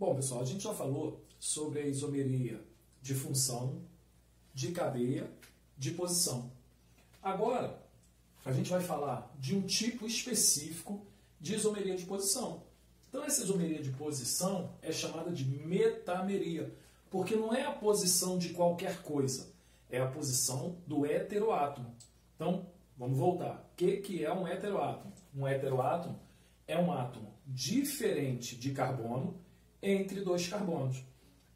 Bom, pessoal, a gente já falou sobre a isomeria de função, de cadeia, de posição. Agora, a gente vai falar de um tipo específico de isomeria de posição. Então, essa isomeria de posição é chamada de metameria, porque não é a posição de qualquer coisa, é a posição do heteroátomo. Então, vamos voltar. O que é um heteroátomo? Um heteroátomo é um átomo diferente de carbono entre dois carbonos.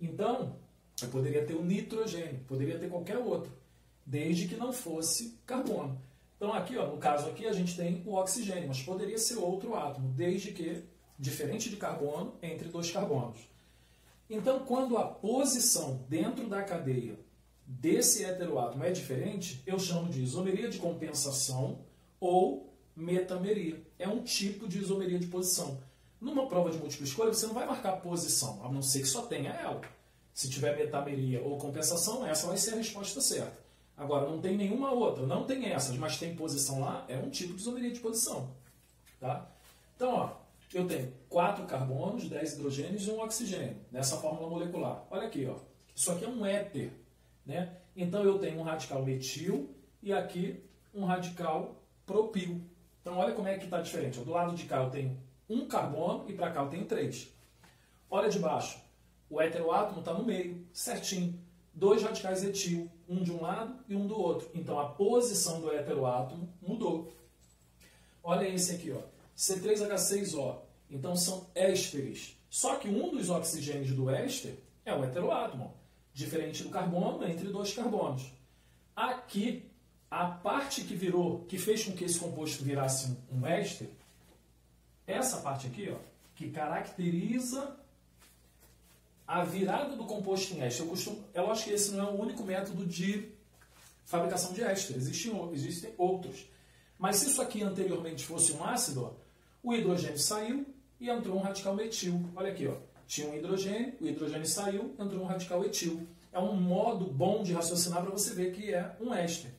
Então, eu poderia ter o nitrogênio, poderia ter qualquer outro, desde que não fosse carbono. Então, aqui, ó, no caso aqui, a gente tem o oxigênio, mas poderia ser outro átomo, desde que diferente de carbono entre dois carbonos. Então, quando a posição dentro da cadeia desse heteroátomo é diferente, eu chamo de isomeria de compensação ou metameria. É um tipo de isomeria de posição. Numa prova de múltipla escolha, você não vai marcar a posição, a não ser que só tenha ela. Se tiver metameria ou compensação, essa vai ser a resposta certa. Agora, não tem nenhuma outra, não tem essas, mas tem posição lá, é um tipo de isomeria de posição. Tá? Então, ó, eu tenho 4 carbonos, 10 hidrogênios e um oxigênio, nessa fórmula molecular. Olha aqui, ó, isso aqui é um éter. Né? Então, eu tenho um radical metil e aqui um radical propil. Então, olha como é que está diferente. Do lado de cá eu tenho um carbono e para cá eu tenho 3. Olha de baixo. O heteroátomo está no meio, certinho. 2 radicais etil, um de um lado e um do outro. Então, a posição do heteroátomo mudou. Olha esse aqui, ó. C3H6O. Então, são ésteres. Só que um dos oxigênios do éster é o heteroátomo, diferente do carbono entre dois carbonos. Aqui, a parte que virou, que fez com que esse composto virasse um éster, essa parte aqui, ó, que caracteriza a virada do composto em éster. É lógico que esse não é o único método de fabricação de éster, existem outros. Mas se isso aqui anteriormente fosse um ácido, ó, o hidrogênio saiu e entrou um radical metil. Olha aqui, ó, tinha um hidrogênio, o hidrogênio saiu, entrou um radical etil. É um modo bom de raciocinar para você ver que é um éster.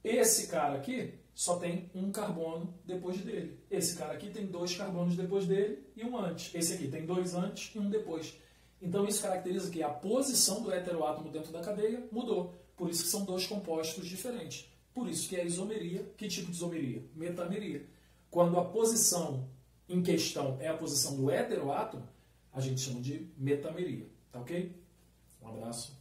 Esse cara aqui só tem um carbono depois dele. Esse cara aqui tem 2 carbonos depois dele e um antes. Esse aqui tem 2 antes e um depois. Então isso caracteriza que a posição do heteroátomo dentro da cadeia mudou. Por isso que são 2 compostos diferentes. Por isso que é isomeria. Que tipo de isomeria? Metameria. Quando a posição em questão é a posição do heteroátomo, a gente chama de metameria. Tá ok? Um abraço.